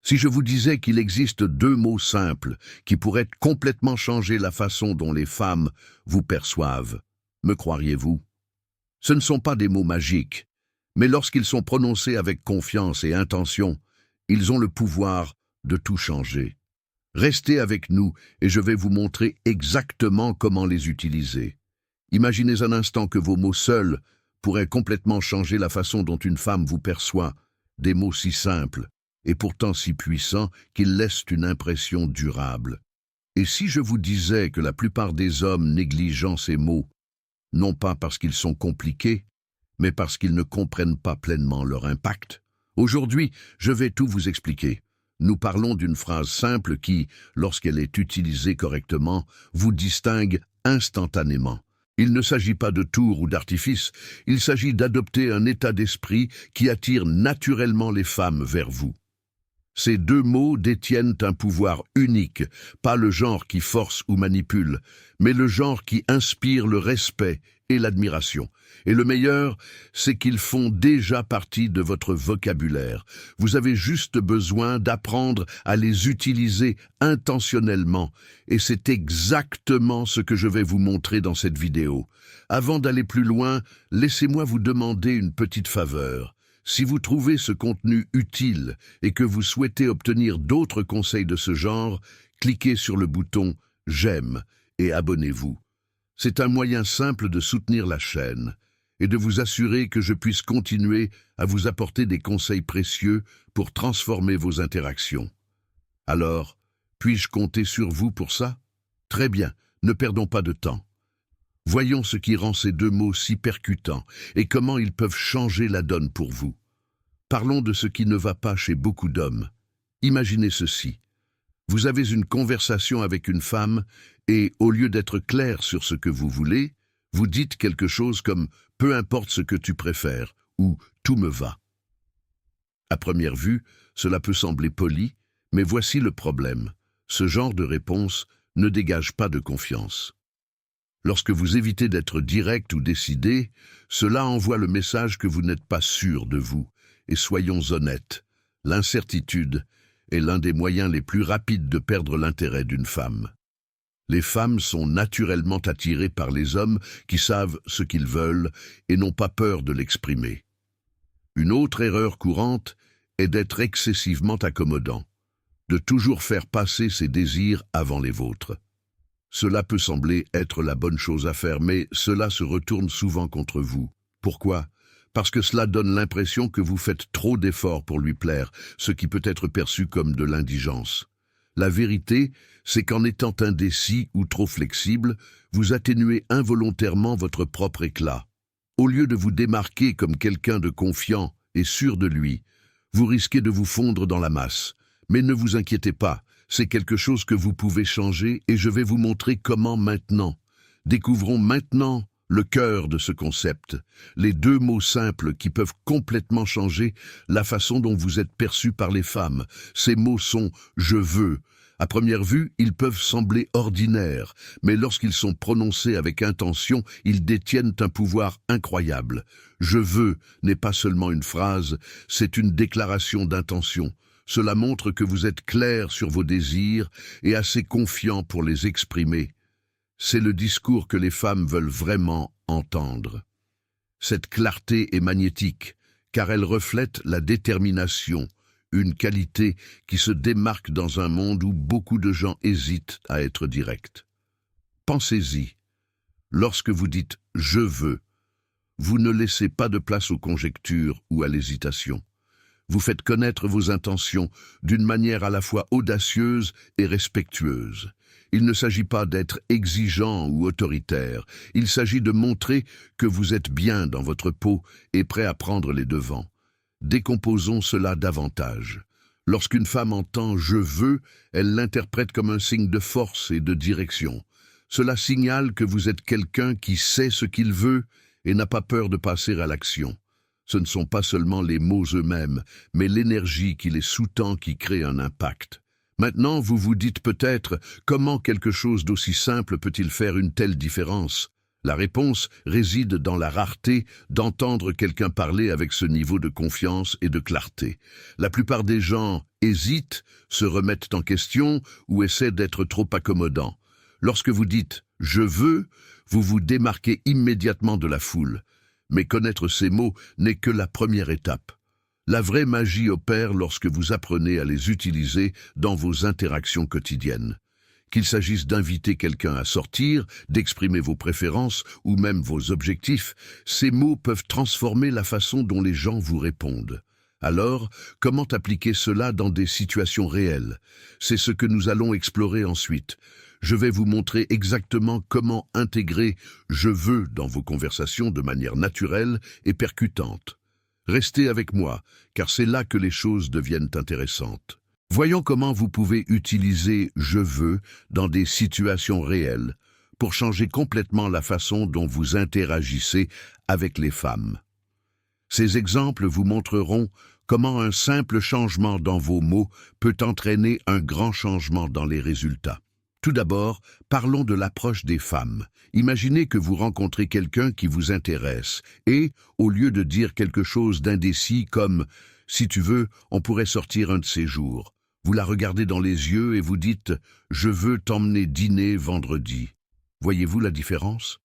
Si je vous disais qu'il existe deux mots simples qui pourraient complètement changer la façon dont les femmes vous perçoivent, me croiriez-vous? Ce ne sont pas des mots magiques, mais lorsqu'ils sont prononcés avec confiance et intention, ils ont le pouvoir de tout changer. Restez avec nous et je vais vous montrer exactement comment les utiliser. Imaginez un instant que vos mots seuls pourraient complètement changer la façon dont une femme vous perçoit, des mots si simples et pourtant si puissants qu'ils laissent une impression durable. Et si je vous disais que la plupart des hommes négligent ces mots, non pas parce qu'ils sont compliqués, mais parce qu'ils ne comprennent pas pleinement leur impact? Aujourd'hui, je vais tout vous expliquer. Nous parlons d'une phrase simple qui, lorsqu'elle est utilisée correctement, vous distingue instantanément. Il ne s'agit pas de tours ou d'artifice, il s'agit d'adopter un état d'esprit qui attire naturellement les femmes vers vous. Ces deux mots détiennent un pouvoir unique, pas le genre qui force ou manipule, mais le genre qui inspire le respect et l'admiration. Et le meilleur, c'est qu'ils font déjà partie de votre vocabulaire. Vous avez juste besoin d'apprendre à les utiliser intentionnellement, et c'est exactement ce que je vais vous montrer dans cette vidéo. Avant d'aller plus loin, laissez-moi vous demander une petite faveur. Si vous trouvez ce contenu utile et que vous souhaitez obtenir d'autres conseils de ce genre, cliquez sur le bouton « J'aime » et abonnez-vous. C'est un moyen simple de soutenir la chaîne et de vous assurer que je puisse continuer à vous apporter des conseils précieux pour transformer vos interactions. Alors, puis-je compter sur vous pour ça? Très bien, ne perdons pas de temps. Voyons ce qui rend ces deux mots si percutants et comment ils peuvent changer la donne pour vous. Parlons de ce qui ne va pas chez beaucoup d'hommes. Imaginez ceci. Vous avez une conversation avec une femme et, au lieu d'être clair sur ce que vous voulez, vous dites quelque chose comme « peu importe ce que tu préfères » ou « tout me va ». À première vue, cela peut sembler poli, mais voici le problème. Ce genre de réponse ne dégage pas de confiance. Lorsque vous évitez d'être direct ou décidé, cela envoie le message que vous n'êtes pas sûr de vous. Et soyons honnêtes, l'incertitude est l'un des moyens les plus rapides de perdre l'intérêt d'une femme. Les femmes sont naturellement attirées par les hommes qui savent ce qu'ils veulent et n'ont pas peur de l'exprimer. Une autre erreur courante est d'être excessivement accommodant, de toujours faire passer ses désirs avant les vôtres. Cela peut sembler être la bonne chose à faire, mais cela se retourne souvent contre vous. Pourquoi? Parce que cela donne l'impression que vous faites trop d'efforts pour lui plaire, ce qui peut être perçu comme de l'indigence. La vérité, c'est qu'en étant indécis ou trop flexible, vous atténuez involontairement votre propre éclat. Au lieu de vous démarquer comme quelqu'un de confiant et sûr de lui, vous risquez de vous fondre dans la masse. Mais ne vous inquiétez pas, c'est quelque chose que vous pouvez changer et je vais vous montrer comment maintenant. Découvrons maintenant le cœur de ce concept, les deux mots simples qui peuvent complètement changer la façon dont vous êtes perçu par les femmes. Ces mots sont « je veux ». À première vue, ils peuvent sembler ordinaires, mais lorsqu'ils sont prononcés avec intention, ils détiennent un pouvoir incroyable. « Je veux » n'est pas seulement une phrase, c'est une déclaration d'intention. Cela montre que vous êtes clair sur vos désirs et assez confiant pour les exprimer. C'est le discours que les femmes veulent vraiment entendre. Cette clarté est magnétique, car elle reflète la détermination, une qualité qui se démarque dans un monde où beaucoup de gens hésitent à être directs. Pensez-y. Lorsque vous dites « je veux », vous ne laissez pas de place aux conjectures ou à l'hésitation. Vous faites connaître vos intentions d'une manière à la fois audacieuse et respectueuse. Il ne s'agit pas d'être exigeant ou autoritaire, il s'agit de montrer que vous êtes bien dans votre peau et prêt à prendre les devants. Décomposons cela davantage. Lorsqu'une femme entend « je veux », elle l'interprète comme un signe de force et de direction. Cela signale que vous êtes quelqu'un qui sait ce qu'il veut et n'a pas peur de passer à l'action. Ce ne sont pas seulement les mots eux-mêmes, mais l'énergie qui les sous-tend qui crée un impact. Maintenant, vous vous dites peut-être comment quelque chose d'aussi simple peut-il faire une telle différence? La réponse réside dans la rareté d'entendre quelqu'un parler avec ce niveau de confiance et de clarté. La plupart des gens hésitent, se remettent en question ou essaient d'être trop accommodants. Lorsque vous dites « je veux », vous vous démarquez immédiatement de la foule. Mais connaître ces mots n'est que la première étape. La vraie magie opère lorsque vous apprenez à les utiliser dans vos interactions quotidiennes. Qu'il s'agisse d'inviter quelqu'un à sortir, d'exprimer vos préférences ou même vos objectifs, ces mots peuvent transformer la façon dont les gens vous répondent. Alors, comment appliquer cela dans des situations réelles? C'est ce que nous allons explorer ensuite. Je vais vous montrer exactement comment intégrer « je veux » dans vos conversations de manière naturelle et percutante. Restez avec moi, car c'est là que les choses deviennent intéressantes. Voyons comment vous pouvez utiliser « je veux » dans des situations réelles pour changer complètement la façon dont vous interagissez avec les femmes. Ces exemples vous montreront comment un simple changement dans vos mots peut entraîner un grand changement dans les résultats. Tout d'abord, parlons de l'approche des femmes. Imaginez que vous rencontrez quelqu'un qui vous intéresse et, au lieu de dire quelque chose d'indécis comme « si tu veux, on pourrait sortir un de ces jours », vous la regardez dans les yeux et vous dites « je veux t'emmener dîner vendredi ». Voyez-vous la différence?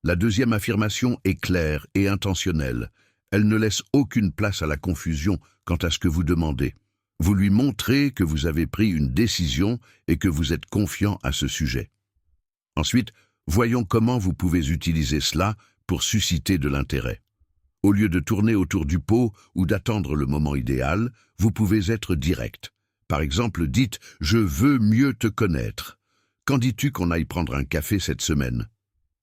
La deuxième affirmation est claire et intentionnelle. Elle ne laisse aucune place à la confusion quant à ce que vous demandez. Vous lui montrez que vous avez pris une décision et que vous êtes confiant à ce sujet. Ensuite, voyons comment vous pouvez utiliser cela pour susciter de l'intérêt. Au lieu de tourner autour du pot ou d'attendre le moment idéal, vous pouvez être direct. Par exemple, dites « je veux mieux te connaître ». Qu'en dis-tu qu'on aille prendre un café cette semaine?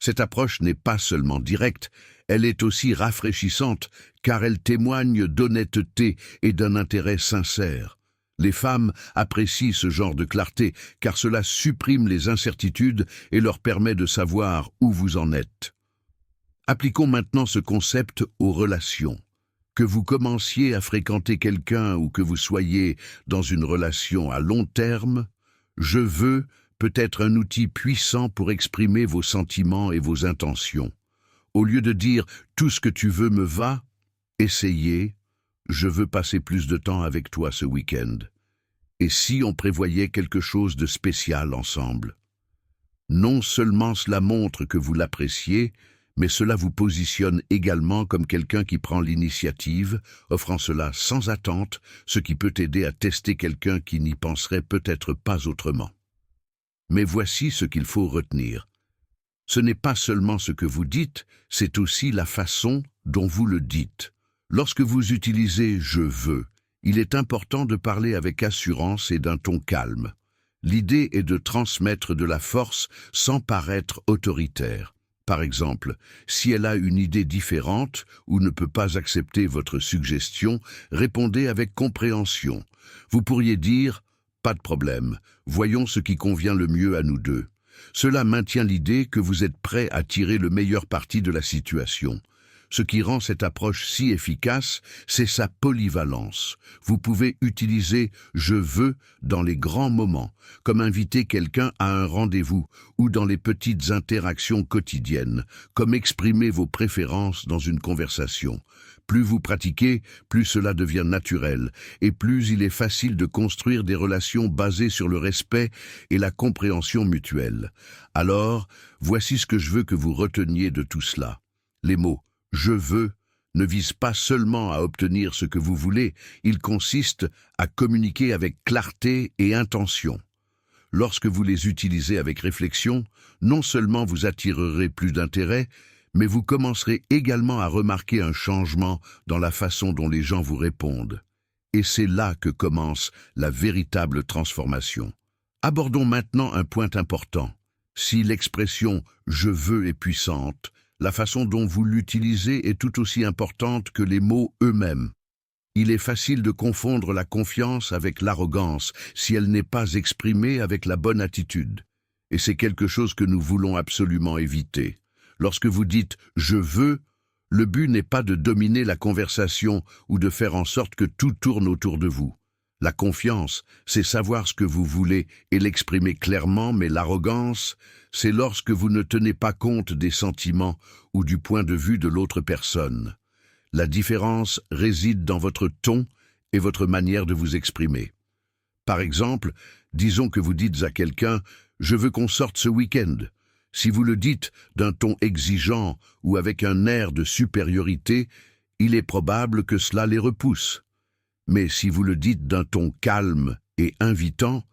Cette approche n'est pas seulement directe, elle est aussi rafraîchissante car elle témoigne d'honnêteté et d'un intérêt sincère. Les femmes apprécient ce genre de clarté car cela supprime les incertitudes et leur permet de savoir où vous en êtes. Appliquons maintenant ce concept aux relations. Que vous commenciez à fréquenter quelqu'un ou que vous soyez dans une relation à long terme, « je veux » peut être un outil puissant pour exprimer vos sentiments et vos intentions. Au lieu de dire « tout ce que tu veux me va », essayez « je veux passer plus de temps avec toi ce week-end ». Et si on prévoyait quelque chose de spécial ensemble? Non seulement cela montre que vous l'appréciez, mais cela vous positionne également comme quelqu'un qui prend l'initiative, offrant cela sans attente, ce qui peut aider à tester quelqu'un qui n'y penserait peut-être pas autrement. Mais voici ce qu'il faut retenir. Ce n'est pas seulement ce que vous dites, c'est aussi la façon dont vous le dites. Lorsque vous utilisez « je veux », il est important de parler avec assurance et d'un ton calme. L'idée est de transmettre de la force sans paraître autoritaire. Par exemple, si elle a une idée différente ou ne peut pas accepter votre suggestion, répondez avec compréhension. Vous pourriez dire « pas de problème, voyons ce qui convient le mieux à nous deux ». Cela maintient l'idée que vous êtes prêt à tirer le meilleur parti de la situation. Ce qui rend cette approche si efficace, c'est sa polyvalence. Vous pouvez utiliser « je veux » dans les grands moments, comme inviter quelqu'un à un rendez-vous, ou dans les petites interactions quotidiennes, comme exprimer vos préférences dans une conversation. Plus vous pratiquez, plus cela devient naturel, et plus il est facile de construire des relations basées sur le respect et la compréhension mutuelle. Alors, voici ce que je veux que vous reteniez de tout cela. Les mots « je veux » ne visent pas seulement à obtenir ce que vous voulez, ils consistent à communiquer avec clarté et intention. Lorsque vous les utilisez avec réflexion, non seulement vous attirerez plus d'intérêt, mais vous commencerez également à remarquer un changement dans la façon dont les gens vous répondent. Et c'est là que commence la véritable transformation. Abordons maintenant un point important. Si l'expression « je veux » est puissante, la façon dont vous l'utilisez est tout aussi importante que les mots eux-mêmes. Il est facile de confondre la confiance avec l'arrogance si elle n'est pas exprimée avec la bonne attitude. Et c'est quelque chose que nous voulons absolument éviter. Lorsque vous dites « je veux », le but n'est pas de dominer la conversation ou de faire en sorte que tout tourne autour de vous. La confiance, c'est savoir ce que vous voulez et l'exprimer clairement, mais l'arrogance, c'est lorsque vous ne tenez pas compte des sentiments ou du point de vue de l'autre personne. La différence réside dans votre ton et votre manière de vous exprimer. Par exemple, disons que vous dites à quelqu'un « Je veux qu'on sorte ce week-end ». Si vous le dites d'un ton exigeant ou avec un air de supériorité, il est probable que cela les repousse. Mais si vous le dites d'un ton calme et invitant,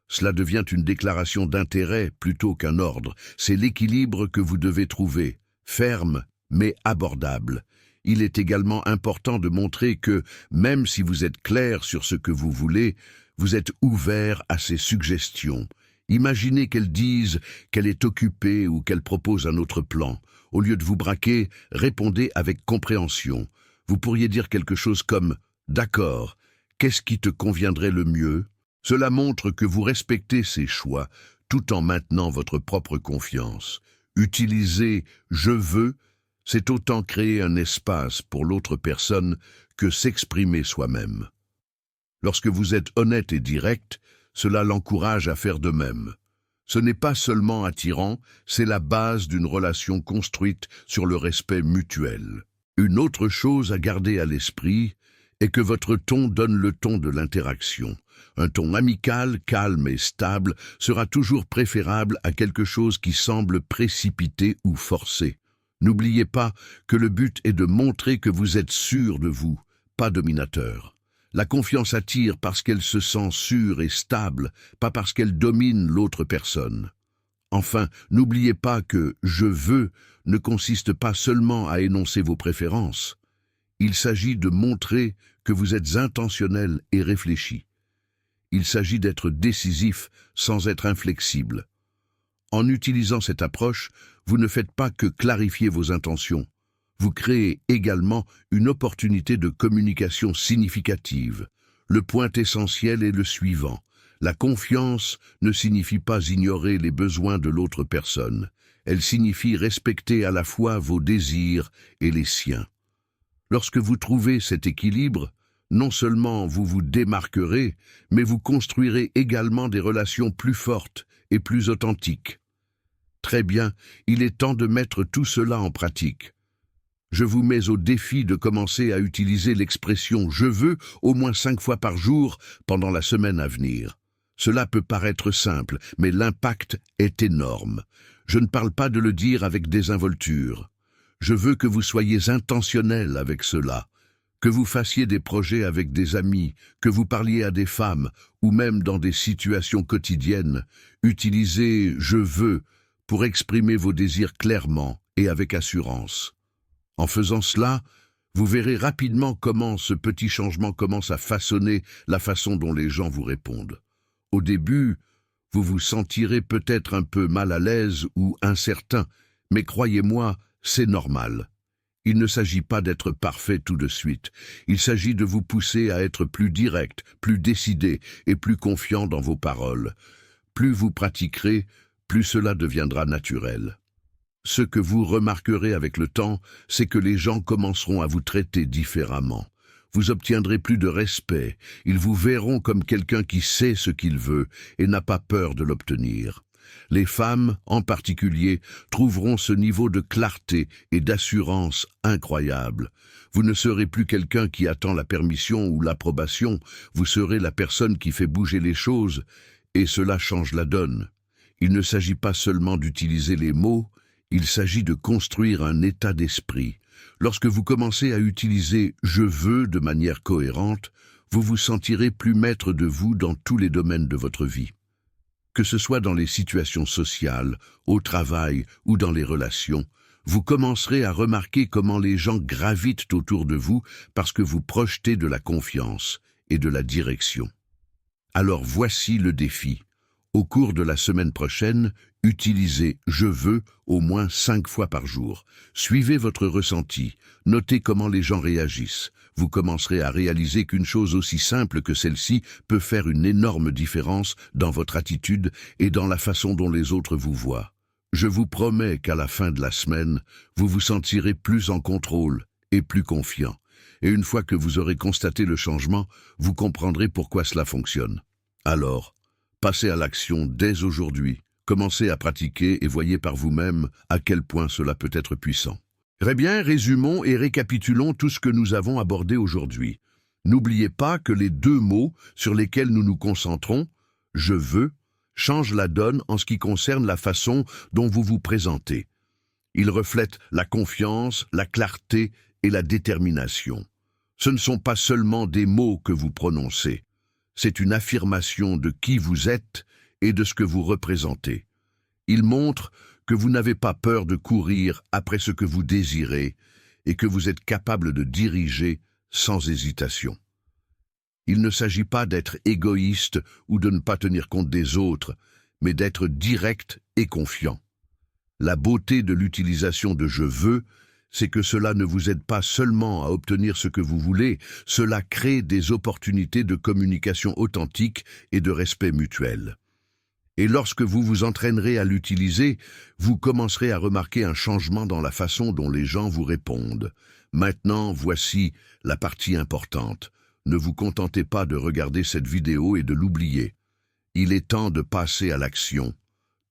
cela devient une déclaration d'intérêt plutôt qu'un ordre. C'est l'équilibre que vous devez trouver, ferme mais abordable. Il est également important de montrer que, même si vous êtes clair sur ce que vous voulez, vous êtes ouvert à ses suggestions. Imaginez qu'elle dise qu'elle est occupée ou qu'elle propose un autre plan. Au lieu de vous braquer, répondez avec compréhension. Vous pourriez dire quelque chose comme « D'accord, qu'est-ce qui te conviendrait le mieux ?» Cela montre que vous respectez ses choix tout en maintenant votre propre confiance. Utiliser « je veux », c'est autant créer un espace pour l'autre personne que s'exprimer soi-même. Lorsque vous êtes honnête et direct, cela l'encourage à faire de même. Ce n'est pas seulement attirant, c'est la base d'une relation construite sur le respect mutuel. Une autre chose à garder à l'esprit est que votre ton donne le ton de l'interaction. Un ton amical, calme et stable sera toujours préférable à quelque chose qui semble précipité ou forcé. N'oubliez pas que le but est de montrer que vous êtes sûr de vous, pas dominateur. La confiance attire parce qu'elle se sent sûre et stable, pas parce qu'elle domine l'autre personne. Enfin, n'oubliez pas que « je veux » ne consiste pas seulement à énoncer vos préférences. Il s'agit de montrer que vous êtes intentionnel et réfléchi. Il s'agit d'être décisif sans être inflexible. En utilisant cette approche, vous ne faites pas que clarifier vos intentions. Vous créez également une opportunité de communication significative. Le point essentiel est le suivant. La confiance ne signifie pas ignorer les besoins de l'autre personne. Elle signifie respecter à la fois vos désirs et les siens. Lorsque vous trouvez cet équilibre, non seulement vous vous démarquerez, mais vous construirez également des relations plus fortes et plus authentiques. Très bien, il est temps de mettre tout cela en pratique. Je vous mets au défi de commencer à utiliser l'expression « je veux » au moins 5 fois par jour pendant la semaine à venir. Cela peut paraître simple, mais l'impact est énorme. Je ne parle pas de le dire avec désinvolture. Je veux que vous soyez intentionnel avec cela, que vous fassiez des projets avec des amis, que vous parliez à des femmes, ou même dans des situations quotidiennes. Utilisez « je veux » pour exprimer vos désirs clairement et avec assurance. En faisant cela, vous verrez rapidement comment ce petit changement commence à façonner la façon dont les gens vous répondent. Au début, vous vous sentirez peut-être un peu mal à l'aise ou incertain, mais croyez-moi, c'est normal. Il ne s'agit pas d'être parfait tout de suite. Il s'agit de vous pousser à être plus direct, plus décidé et plus confiant dans vos paroles. Plus vous pratiquerez, plus cela deviendra naturel. Ce que vous remarquerez avec le temps, c'est que les gens commenceront à vous traiter différemment. Vous obtiendrez plus de respect, ils vous verront comme quelqu'un qui sait ce qu'il veut et n'a pas peur de l'obtenir. Les femmes, en particulier, trouveront ce niveau de clarté et d'assurance incroyable. Vous ne serez plus quelqu'un qui attend la permission ou l'approbation, vous serez la personne qui fait bouger les choses, et cela change la donne. Il ne s'agit pas seulement d'utiliser les mots, il s'agit de construire un état d'esprit. Lorsque vous commencez à utiliser « je veux » de manière cohérente, vous vous sentirez plus maître de vous dans tous les domaines de votre vie. Que ce soit dans les situations sociales, au travail ou dans les relations, vous commencerez à remarquer comment les gens gravitent autour de vous parce que vous projetez de la confiance et de la direction. Alors voici le défi. Au cours de la semaine prochaine, utilisez « je veux » au moins 5 fois par jour. Suivez votre ressenti, notez comment les gens réagissent. Vous commencerez à réaliser qu'une chose aussi simple que celle-ci peut faire une énorme différence dans votre attitude et dans la façon dont les autres vous voient. Je vous promets qu'à la fin de la semaine, vous vous sentirez plus en contrôle et plus confiant. Et une fois que vous aurez constaté le changement, vous comprendrez pourquoi cela fonctionne. Alors, passez à l'action dès aujourd'hui. Commencez à pratiquer et voyez par vous-même à quel point cela peut être puissant. Très bien, résumons et récapitulons tout ce que nous avons abordé aujourd'hui. N'oubliez pas que les deux mots sur lesquels nous nous concentrons, « je veux », changent la donne en ce qui concerne la façon dont vous vous présentez. Ils reflètent la confiance, la clarté et la détermination. Ce ne sont pas seulement des mots que vous prononcez, c'est une affirmation de qui vous êtes et de ce que vous représentez. Ils montrent que vous n'avez pas peur de courir après ce que vous désirez et que vous êtes capable de diriger sans hésitation. Il ne s'agit pas d'être égoïste ou de ne pas tenir compte des autres, mais d'être direct et confiant. La beauté de l'utilisation de « je veux », c'est que cela ne vous aide pas seulement à obtenir ce que vous voulez, cela crée des opportunités de communication authentique et de respect mutuel. Et lorsque vous vous entraînerez à l'utiliser, vous commencerez à remarquer un changement dans la façon dont les gens vous répondent. Maintenant, voici la partie importante. Ne vous contentez pas de regarder cette vidéo et de l'oublier. Il est temps de passer à l'action.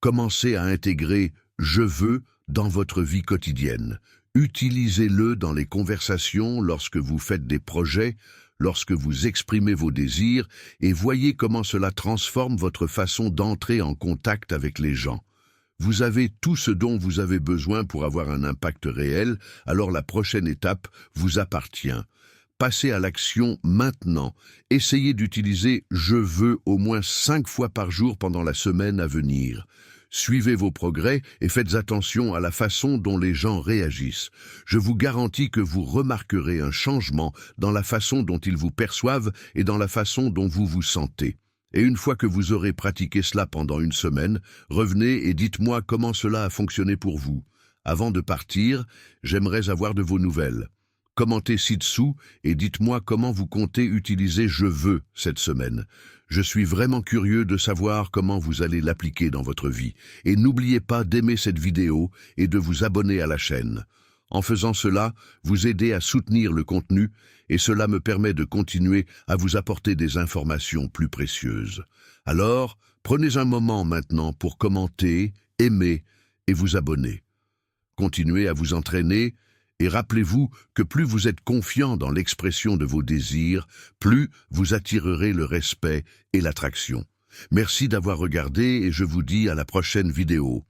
Commencez à intégrer « je veux » dans votre vie quotidienne. Utilisez-le dans les conversations, lorsque vous faites des projets, lorsque vous exprimez vos désirs, et voyez comment cela transforme votre façon d'entrer en contact avec les gens. Vous avez tout ce dont vous avez besoin pour avoir un impact réel, alors la prochaine étape vous appartient. Passez à l'action maintenant. Essayez d'utiliser « je veux » au moins 5 fois par jour pendant la semaine à venir. Suivez vos progrès et faites attention à la façon dont les gens réagissent. Je vous garantis que vous remarquerez un changement dans la façon dont ils vous perçoivent et dans la façon dont vous vous sentez. Et une fois que vous aurez pratiqué cela pendant une semaine, revenez et dites-moi comment cela a fonctionné pour vous. Avant de partir, j'aimerais avoir de vos nouvelles. Commentez ci-dessous et dites-moi comment vous comptez utiliser « je veux » cette semaine. Je suis vraiment curieux de savoir comment vous allez l'appliquer dans votre vie. Et n'oubliez pas d'aimer cette vidéo et de vous abonner à la chaîne. En faisant cela, vous aidez à soutenir le contenu et cela me permet de continuer à vous apporter des informations plus précieuses. Alors, prenez un moment maintenant pour commenter, aimer et vous abonner. Continuez à vous entraîner. Et rappelez-vous que plus vous êtes confiant dans l'expression de vos désirs, plus vous attirerez le respect et l'attraction. Merci d'avoir regardé et je vous dis à la prochaine vidéo.